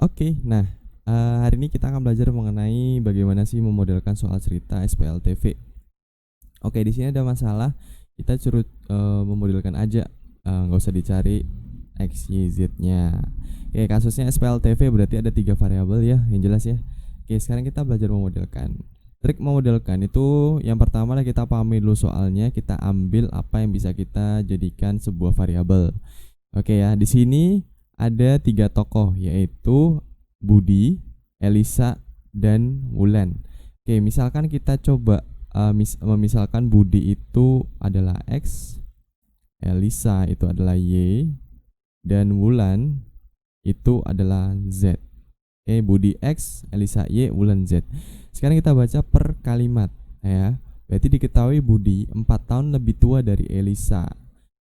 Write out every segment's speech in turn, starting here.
Oke, nah hari ini kita akan belajar mengenai bagaimana sih memodelkan soal cerita SPLTV. Oke, di sini ada masalah, kita suruh memodelkan aja, nggak usah dicari X, Y, Z-nya. Oke, kasusnya SPLTV berarti ada 3 variabel ya, yang jelas ya. Oke, sekarang kita belajar memodelkan. Trik memodelkan itu yang pertama lah kita pahami dulu soalnya, kita ambil apa yang bisa kita jadikan sebuah variabel. Oke ya, di sini ada 3 tokoh yaitu Budi, Elisa, dan Wulan. Oke, misalkan kita coba memisalkan Budi itu adalah X, Elisa itu adalah Y, dan Wulan itu adalah Z. Oke, Budi X, Elisa Y, Wulan Z. Sekarang kita baca per kalimat ya. Berarti diketahui Budi 4 tahun lebih tua dari Elisa.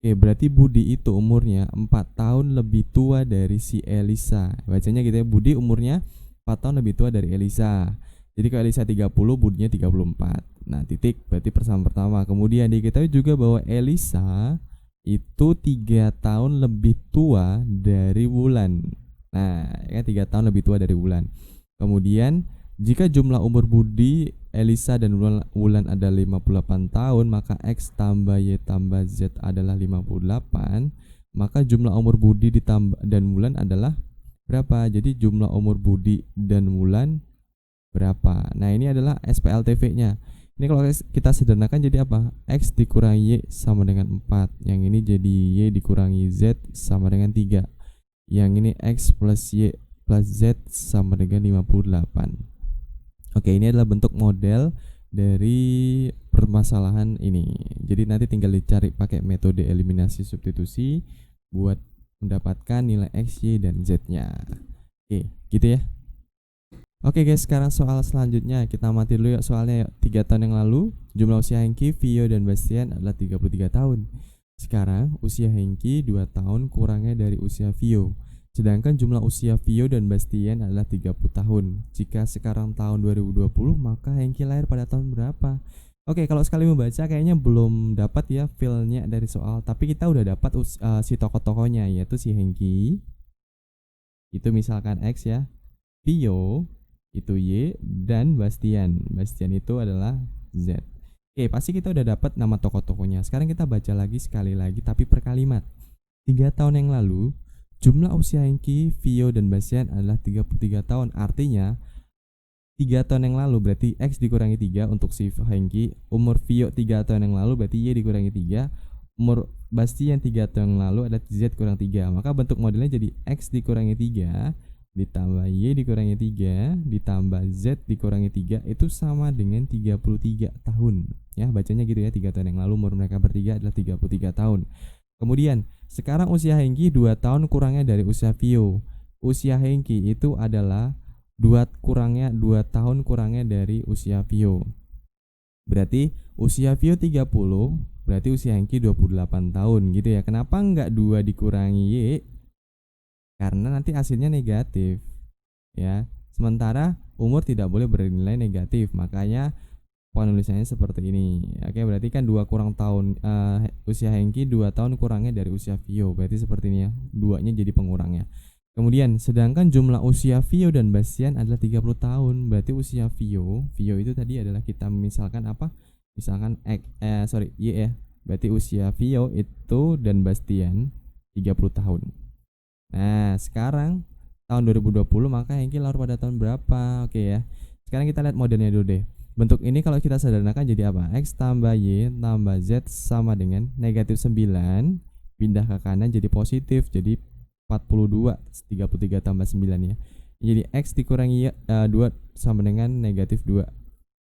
Oke, berarti Budi itu umurnya 4 tahun lebih tua dari si Elisa. Bacanya gitu ya, Budi umurnya 4 tahun lebih tua dari Elisa. Jadi kalau Elisa 30, Budinya 34. Nah, titik berarti persamaan pertama. Kemudian diketahui juga bahwa Elisa itu 3 tahun lebih tua dari Wulan. Nah, ya 3 tahun lebih tua dari Wulan. Kemudian jika jumlah umur Budi, Elisa, dan Wulan adalah 58 tahun, maka X tambah Y tambah Z adalah 58. Maka jumlah umur Budi ditambah dan Wulan adalah berapa? Jadi jumlah umur Budi dan Wulan berapa? Nah, ini adalah SPLTV-nya. Ini kalau kita sederhanakan jadi apa? X dikurangi Y sama dengan 4. Yang ini jadi Y dikurangi Z sama dengan 3. Yang ini X plus Y plus Z sama dengan 58. Oke, ini adalah bentuk model dari permasalahan ini. Jadi nanti tinggal dicari pakai metode eliminasi substitusi buat mendapatkan nilai X, Y, dan Z-nya. Oke, gitu ya. Oke guys, sekarang soal selanjutnya kita amati dulu yuk soalnya yuk. 3 tahun yang lalu jumlah usia Hengki, Vio, dan Bastian adalah 33 tahun. Sekarang usia Hengki 2 tahun kurangnya dari usia Vio. Sedangkan jumlah usia Vio dan Bastian adalah 30 tahun. Jika sekarang tahun 2020, maka Hengki lahir pada tahun berapa? Oke, kalau sekali membaca kayaknya belum dapat ya feel-nya dari soal, tapi kita udah dapat si tokoh-tokohnya yaitu si Hengki. Itu misalkan X ya. Vio itu Y, dan Bastian. Bastian itu adalah Z. Oke, pasti kita udah dapat nama tokoh-tokohnya. Sekarang kita baca lagi sekali lagi tapi per kalimat. 3 tahun yang lalu jumlah usia Hengki, Vio, dan Bastian adalah 33 tahun. Artinya 3 tahun yang lalu berarti X dikurangi 3 untuk si Hengki. Umur Vio 3 tahun yang lalu berarti Y dikurangi 3. Umur Bastian 3 tahun yang lalu ada Z kurang 3. Maka bentuk modelnya jadi X dikurangi 3 ditambah Y dikurangi 3 ditambah Z dikurangi 3 itu sama dengan 33 tahun. Ya, bacanya gitu ya, 3 tahun yang lalu umur mereka bertiga adalah 33 tahun. Kemudian, sekarang usia Hengki 2 tahun kurangnya dari usia Vio. Usia Hengki itu adalah 2 tahun kurangnya dari usia Vio. Berarti usia Vio 30, berarti usia Hengki 28 tahun gitu ya. Kenapa enggak 2 dikurangi Y? Karena nanti hasilnya negatif. Ya. Sementara umur tidak boleh bernilai negatif, makanya penulisannya seperti ini. Oke, berarti kan 2 kurang tahun usia Hengki 2 tahun kurangnya dari usia Vio. Berarti seperti ini ya. 2-nya jadi pengurangnya. Kemudian sedangkan jumlah usia Vio dan Bastian adalah 30 tahun. Berarti usia Vio itu tadi adalah kita misalkan apa? Misalkan Y ya. Berarti usia Vio itu dan Bastian 30 tahun. Nah, sekarang tahun 2020 maka Hengki lahir pada tahun berapa? Oke ya. Sekarang kita lihat modelnya dulu deh. Bentuk ini kalau kita sederhanakan jadi apa? X tambah Y tambah Z sama dengan negatif 9. Pindah ke kanan jadi positif. Jadi 42. 33 tambah 9 ya. Jadi X dikurangi 2 sama dengan negatif 2.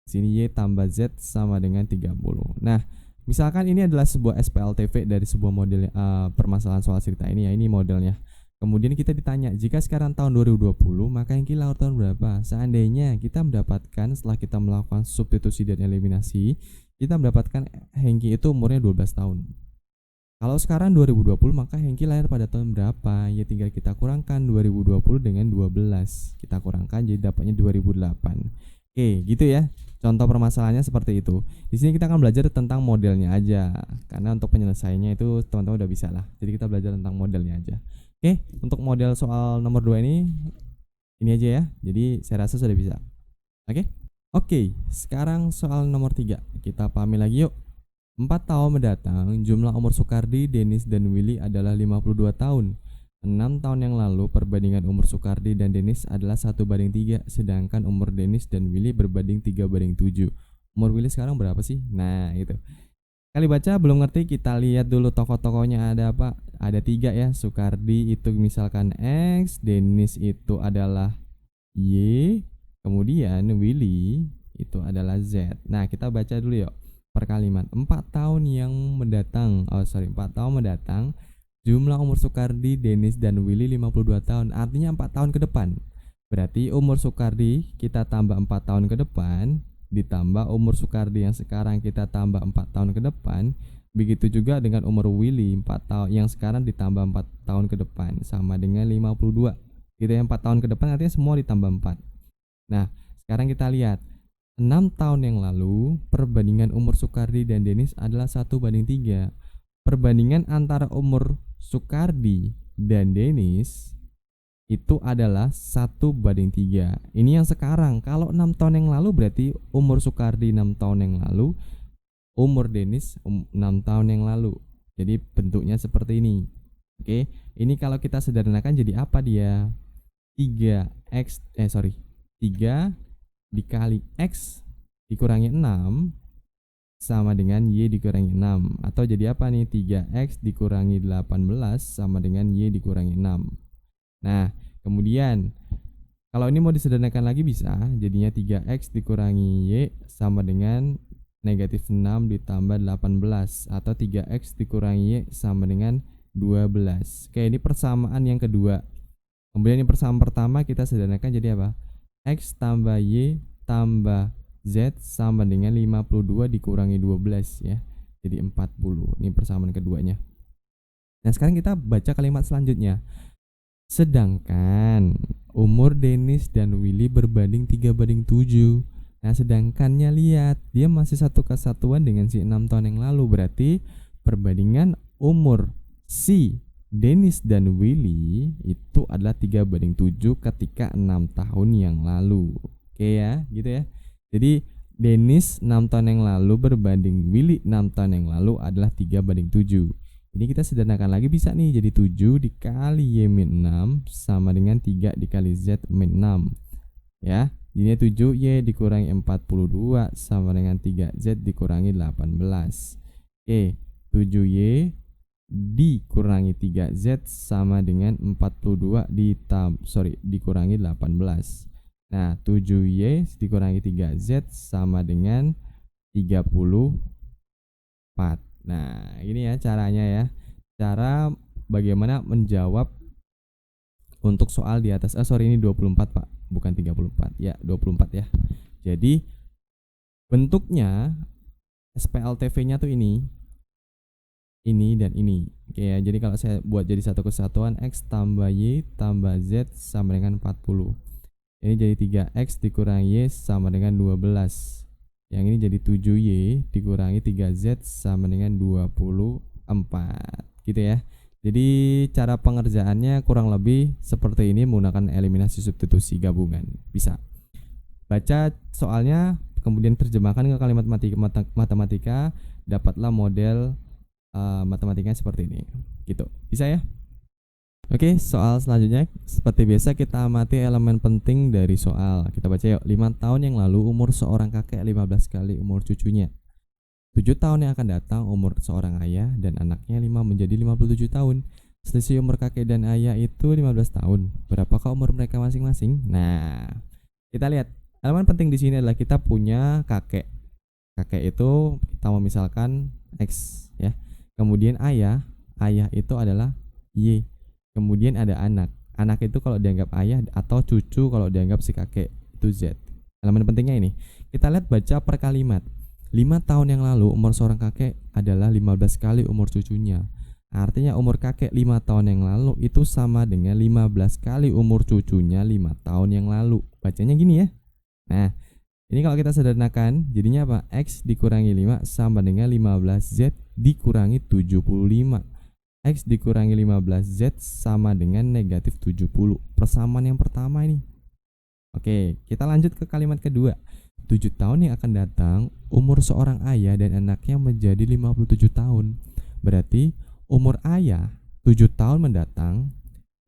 Sini Y tambah Z sama dengan 30. Nah, misalkan ini adalah sebuah SPLTV dari sebuah model permasalahan soal cerita ini ya. Ini modelnya. Kemudian kita ditanya, jika sekarang tahun 2020, maka Hengki lahir tahun berapa? Seandainya kita mendapatkan setelah kita melakukan substitusi dan eliminasi, kita mendapatkan Hengki itu umurnya 12 tahun. Kalau sekarang 2020, maka Hengki lahir pada tahun berapa? Ya tinggal kita kurangkan 2020 dengan 12. Kita kurangkan jadi dapatnya 2008. Oke, gitu ya. Contoh permasalahannya seperti itu. Di sini kita akan belajar tentang modelnya aja, karena untuk penyelesaiannya itu teman-teman udah bisa lah. Jadi kita belajar tentang modelnya aja. Oke, untuk model soal nomor 2 ini Ini aja ya. Jadi saya rasa sudah bisa. Oke? Oke, sekarang soal nomor 3. Kita pahami lagi yuk. 4 tahun mendatang, jumlah umur Soekardi, Denis, dan Willy adalah 52 tahun. 6 tahun yang lalu, perbandingan umur Soekardi dan Denis adalah 1:3, sedangkan umur Denis dan Willy berbanding 3:7. Umur Willy sekarang berapa sih? Nah, itu. Kali baca belum ngerti, kita lihat dulu tokoh-tokohnya ada apa. Ada 3 ya. Soekardi itu misalkan X, Denis itu adalah Y, kemudian Willy itu adalah Z. Nah, kita baca dulu yuk per kalimat. 4 tahun yang mendatang. 4 tahun mendatang, jumlah umur Soekardi, Denis, dan Willy 52 tahun. Artinya 4 tahun ke depan. Berarti umur Soekardi kita tambah 4 tahun ke depan, ditambah umur Soekardi yang sekarang kita tambah 4 tahun ke depan. Begitu juga dengan umur Willy 4 tahun yang sekarang ditambah 4 tahun ke depan, sama dengan 52. Gitu ya, 4 tahun ke depan artinya semua ditambah 4. Nah, sekarang kita lihat 6 tahun yang lalu perbandingan umur Soekardi dan Denis adalah 1:3. Perbandingan antara umur Soekardi dan Denis itu adalah 1:3. Ini yang sekarang. Kalau 6 tahun yang lalu berarti umur Soekardi 6 tahun yang lalu, umur Denis 6 tahun yang lalu. Jadi bentuknya seperti ini. Oke, ini kalau kita sederhanakan jadi apa dia? 3 dikali X dikurangi 6 sama dengan Y dikurangi 6. Atau jadi apa nih? 3X dikurangi 18 sama dengan Y dikurangi 6. Nah, kemudian kalau ini mau disederhanakan lagi bisa. Jadinya 3X dikurangi Y sama dengan negatif 6 ditambah 18. Atau 3X dikurangi Y sama dengan 12. Oke, ini persamaan yang kedua. Kemudian yang persamaan pertama kita sederhanakan jadi apa? X tambah Y tambah Z sama dengan 52 dikurangi 12 ya. Jadi 40. Ini persamaan keduanya. Nah, sekarang kita baca kalimat selanjutnya. Sedangkan umur Denis dan Willy berbanding 3:7. Nah, sedangkannya lihat, dia masih satu kesatuan dengan si 6 tahun yang lalu. Berarti perbandingan umur si Denis dan Willy itu adalah 3:7 ketika 6 tahun yang lalu. Oke ya, gitu ya. Jadi Denis 6 tahun yang lalu berbanding Willy 6 tahun yang lalu adalah 3:7. Ini kita sederhanakan lagi bisa nih, jadi 7 dikali Y min 6 sama dengan 3 dikali Z min 6. Ya, jadinya 7Y dikurangi 42 sama dengan 3Z dikurangi 18. Oke, 7Y dikurangi 3Z sama dengan 42 dikurangi 18. Nah, 7Y dikurangi 3Z sama dengan 34. Nah, ini ya caranya ya. Cara bagaimana menjawab untuk soal di atas. Ini 24, Pak. Bukan 34. Ya, 24 ya. Jadi bentuknya SPLTV-nya tuh ini dan ini. Oke ya. Jadi kalau saya buat jadi satu kesatuan, X tambah Y tambah Z sama dengan 40. Ini jadi 3X dikurangi Y sama dengan 12. Yang ini jadi 7Y dikurangi 3Z sama dengan 24. Gitu ya. Jadi cara pengerjaannya kurang lebih seperti ini menggunakan eliminasi substitusi gabungan. Bisa baca soalnya, kemudian terjemahkan ke kalimat matematika, dapatlah model matematikanya seperti ini. Gitu. Bisa ya? Oke, soal selanjutnya seperti biasa kita amati elemen penting dari soal. Kita baca yuk. 5 tahun yang lalu umur seorang kakek 15 kali umur cucunya. 7 tahun yang akan datang umur seorang ayah dan anaknya 5 menjadi 57 tahun. Selisih umur kakek dan ayah itu 15 tahun. Berapakah umur mereka masing-masing? Nah, kita lihat. Elemen penting di sini adalah kita punya kakek. Kakek itu kita misalkan X ya. Kemudian ayah itu adalah Y. Kemudian ada anak. Anak itu kalau dianggap ayah atau cucu kalau dianggap si kakek itu Z. Elemen pentingnya ini. Kita lihat baca per kalimat. 5 tahun yang lalu umur seorang kakek adalah 15 kali umur cucunya. Artinya umur kakek 5 tahun yang lalu itu sama dengan 15 kali umur cucunya 5 tahun yang lalu. Bacanya gini ya. Nah, ini kalau kita sederhanakan jadinya apa? X dikurangi 5 sama dengan 15Z dikurangi 75. X dikurangi 15Z sama dengan negatif 70. Persamaan yang pertama ini. Oke, kita lanjut ke kalimat kedua. 7 tahun yang akan datang, umur seorang ayah dan anaknya menjadi 57 tahun. Berarti umur ayah 7 tahun mendatang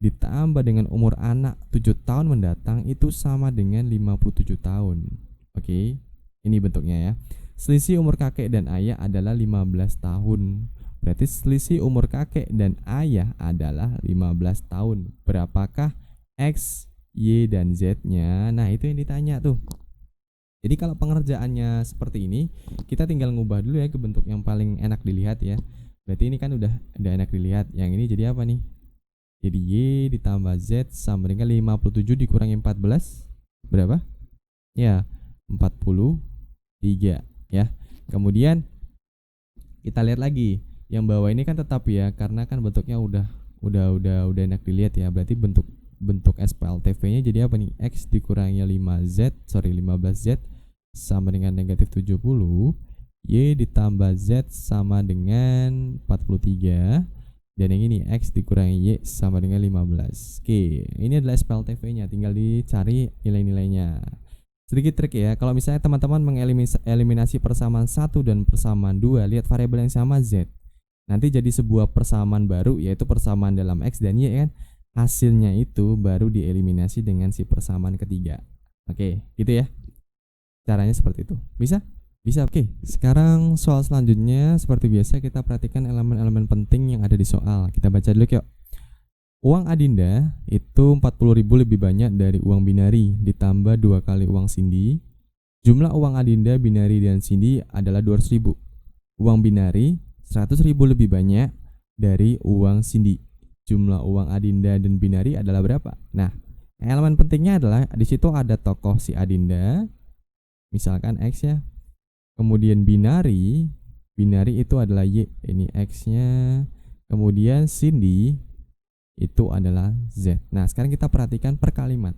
ditambah dengan umur anak 7 tahun mendatang itu sama dengan 57 tahun. Oke, ini bentuknya ya. Selisih umur kakek dan ayah adalah 15 tahun. Berarti selisih umur kakek dan ayah adalah 15 tahun. Berapakah X, Y, dan Z-nya? Nah, itu yang ditanya tuh. Jadi kalau pengerjaannya seperti ini, kita tinggal ngubah dulu ya ke bentuk yang paling enak dilihat ya. Berarti ini kan udah enak dilihat. Yang ini jadi apa nih? Jadi Y ditambah Z sama dengan 57 dikurangi 14 berapa? Ya, 43 ya. Kemudian kita lihat lagi. Yang bawah ini kan tetap ya, karena kan bentuknya udah enak dilihat ya. Berarti bentuk SPLTV-nya jadi apa nih? X dikurangi 15Z sama dengan negatif 70, Y ditambah Z sama dengan 43, dan yang ini X dikurangi Y sama dengan 15. Oke, ini adalah SPLTV-nya, tinggal dicari nilai-nilainya. Sedikit trik ya, kalau misalnya teman-teman mengeliminasi persamaan 1 dan persamaan 2, lihat variabel yang sama Z. Nanti jadi sebuah persamaan baru, yaitu persamaan dalam X dan Y kan. Hasilnya itu baru dieliminasi dengan si persamaan ketiga. Oke, gitu ya. Caranya seperti itu. Bisa? Bisa. Oke, sekarang soal selanjutnya seperti biasa kita perhatikan elemen-elemen penting yang ada di soal. Kita baca dulu yuk. Uang Adinda itu 40.000 lebih banyak dari uang Binari ditambah 2 kali uang Cindy. Jumlah uang Adinda, Binari, dan Cindy adalah 200.000. Uang Binari 100.000 lebih banyak dari uang Cindy. Jumlah uang Adinda dan Binari adalah berapa? Nah, elemen pentingnya adalah di situ ada tokoh si Adinda, misalkan X ya. Kemudian binari itu adalah Y, ini X-nya. Kemudian Cindy itu adalah Z. Nah, sekarang kita perhatikan per kalimat.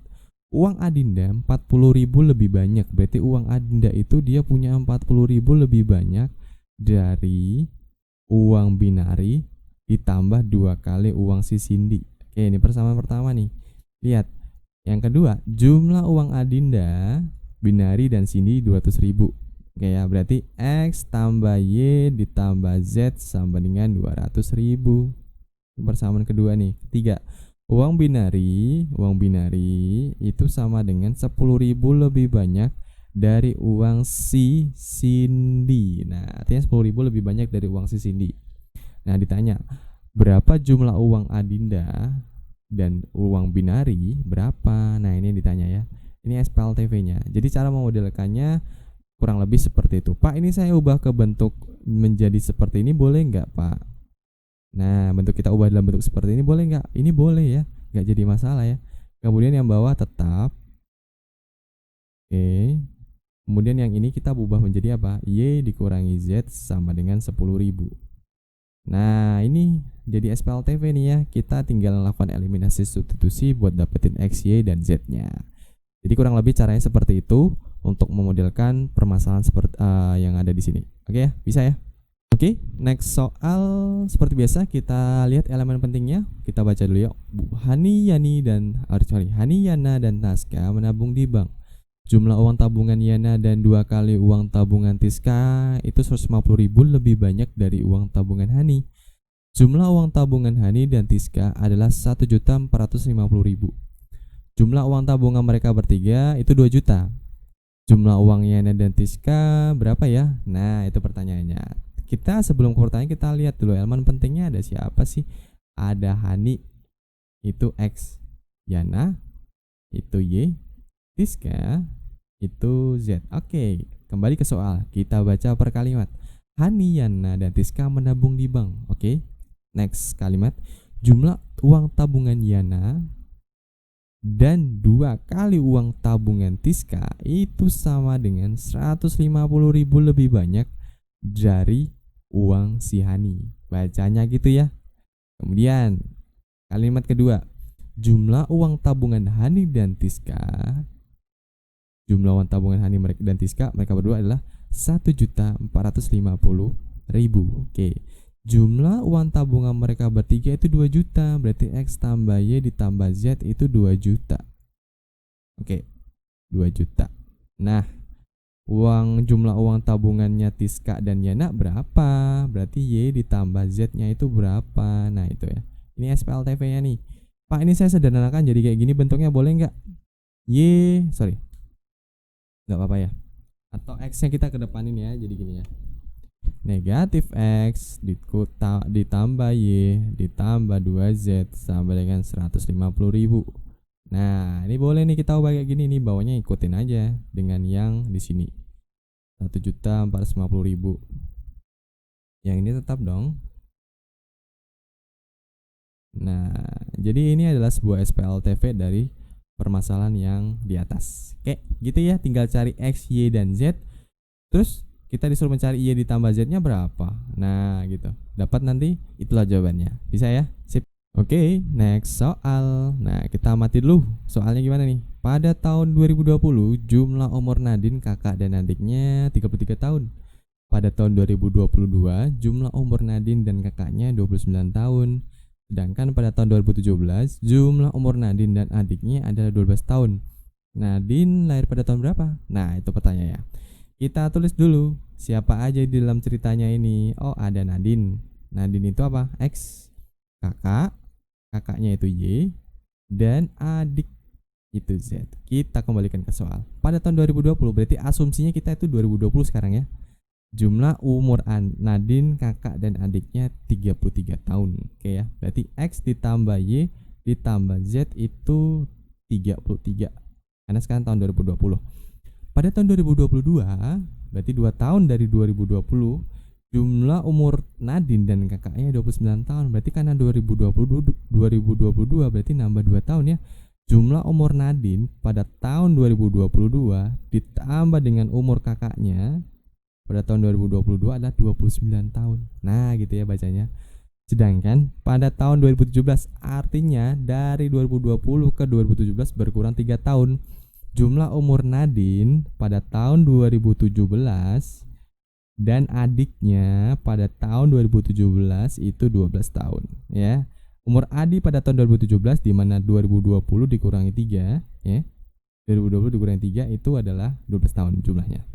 Uang Adinda 40.000 lebih banyak. Berarti uang Adinda itu dia punya 40.000 lebih banyak dari uang binari ditambah 2 kali uang si Cindy. Oke, ini persamaan pertama nih. Lihat. Yang kedua, jumlah uang Adinda, binari, dan Cindy 200.000. Oke ya, berarti X tambah Y ditambah Z sama dengan 200.000. Persamaan kedua nih. Ketiga, uang binari itu sama dengan 10.000 lebih banyak dari uang si Cindy. Nah, artinya 10.000 lebih banyak dari uang si Cindy. Nah, ditanya, berapa jumlah uang Adinda dan uang binari berapa? Nah, ini yang ditanya ya. Ini SPLTV-nya. Jadi cara memodelkannya kurang lebih seperti itu. Pak, ini saya ubah ke bentuk menjadi seperti ini boleh nggak, Pak? Nah, bentuk kita ubah dalam bentuk seperti ini boleh nggak? Ini boleh ya, nggak jadi masalah ya. Kemudian yang bawah tetap. Oke. Kemudian yang ini kita ubah menjadi apa? Y dikurangi Z sama dengan 10.000. Nah, ini jadi SPLTV nih ya. Kita tinggal melakukan eliminasi substitusi buat dapetin X, Y, dan Z-nya. Jadi kurang lebih caranya seperti itu untuk memodelkan permasalahan seperti yang ada di sini. Oke ya, bisa ya. Oke, next soal seperti biasa kita lihat elemen pentingnya. Kita baca dulu yuk. Hani, Yana dan Taska menabung di bank. Jumlah uang tabungan Yana dan 2 kali uang tabungan Tiska itu 150.000 lebih banyak dari uang tabungan Hani. Jumlah uang tabungan Hani dan Tiska adalah 1.450.000. Jumlah uang tabungan mereka bertiga itu 2 juta. Jumlah uang Yana dan Tiska berapa ya? Nah, itu pertanyaannya. Kita sebelum ke pertanyaan kita lihat dulu elemen pentingnya ada siapa sih? Ada Hani, itu X. Yana, itu Y. Tiska, itu Z. Oke, kembali ke soal. Kita baca per kalimat. Hani, Yana, dan Tiska menabung di bank. Oke, next kalimat. Jumlah uang tabungan Yana dan 2 kali uang tabungan Tiska itu sama dengan 150.000 lebih banyak dari uang si Hani. Bacanya gitu ya. Kemudian kalimat kedua, jumlah uang tabungan Hani dan Tiska, jumlah uang tabungan Hani dan Tiska mereka berdua adalah 1.450.000. Oke. Jumlah uang tabungan mereka bertiga itu 2 juta. Berarti X tambah Y ditambah Z itu 2 juta. Oke. 2 juta. Nah, jumlah uang tabungannya Tiska dan Yana berapa? Berarti Y ditambah Z-nya itu berapa? Nah, itu ya. Ini SPLTV-nya nih. Pak, ini saya sederhanakan jadi kayak gini bentuknya, boleh nggak? Nggak apa-apa ya. Atau X-nya kita ke depanin ya, jadi gini ya. Negatif X ditambah Y ditambah 2Z sama dengan 150.000. Nah, ini boleh nih kita ubah kayak gini nih, bawahnya ikutin aja dengan yang di sini. 1.450.000. Yang ini tetap dong. Nah, jadi ini adalah sebuah SPLTV dari permasalahan yang di atas. Oke, gitu ya, tinggal cari X, Y, dan Z. Terus kita disuruh mencari Y ditambah Z-nya berapa. Nah, gitu. Dapat nanti, itulah jawabannya. Bisa ya? Sip. Oke, next soal. Nah, kita amati dulu soalnya gimana nih. Pada tahun 2020, jumlah umur Nadine, kakak dan adiknya 33 tahun. Pada tahun 2022, jumlah umur Nadine dan kakaknya 29 tahun. Sedangkan pada tahun 2017, jumlah umur Nadine dan adiknya adalah 12 tahun. Nadine lahir pada tahun berapa? Nah, itu pertanyaannya. Kita tulis dulu siapa aja di dalam ceritanya ini. Oh, ada Nadine. Nadine itu apa? X. Kakaknya itu Y, dan adik itu Z. Kita kembalikan ke soal. Pada tahun 2020, berarti asumsinya kita itu 2020 sekarang ya. Jumlah umur Nadine, kakak dan adiknya 33 tahun. Oke ya. Berarti X ditambah Y ditambah Z itu 33. Karena sekarang tahun 2020. Pada tahun 2022, berarti 2 tahun dari 2020, jumlah umur Nadine dan kakaknya 29 tahun. Berarti karena 2022 berarti nambah 2 tahun ya. Jumlah umur Nadine pada tahun 2022 ditambah dengan umur kakaknya pada tahun 2022 adalah 29 tahun. Nah, gitu ya bacanya. Sedangkan pada tahun 2017, artinya dari 2020 ke 2017 berkurang 3 tahun. Jumlah umur Nadine pada tahun 2017 dan adiknya pada tahun 2017 itu 12 tahun ya. Umur Adi pada tahun 2017 di mana 2020 dikurangi 3 ya. 2020 dikurangi 3 itu adalah 12 tahun jumlahnya.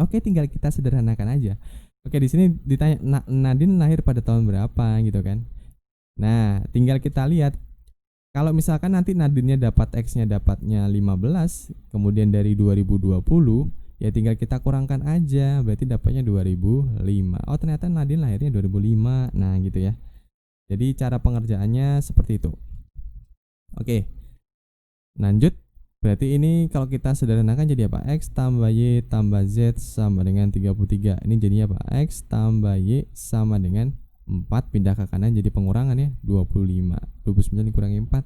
Oke, tinggal kita sederhanakan aja. Oke, di sini ditanya Nadine lahir pada tahun berapa gitu kan. Nah, tinggal kita lihat. Kalau misalkan nanti Nadine-nya dapat X-nya dapatnya 15, kemudian dari 2020, ya tinggal kita kurangkan aja, berarti dapatnya 2005. Oh, ternyata Nadine lahirnya 2005. Nah, gitu ya. Jadi cara pengerjaannya seperti itu. Oke. Lanjut. Berarti ini kalau kita sederhanakan jadi apa? X tambah Y tambah Z sama dengan 33. Ini jadinya apa? X tambah Y sama dengan 4, pindah ke kanan jadi pengurangan ya, 25. 29 dikurangi 4.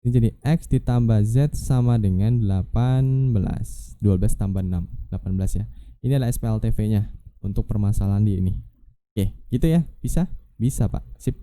Ini jadi X ditambah Z sama dengan 18. 12 tambah 6, 18 ya. Ini adalah SPLTV-nya untuk permasalahan di ini. Oke, gitu ya. Bisa? Bisa, Pak. Sip.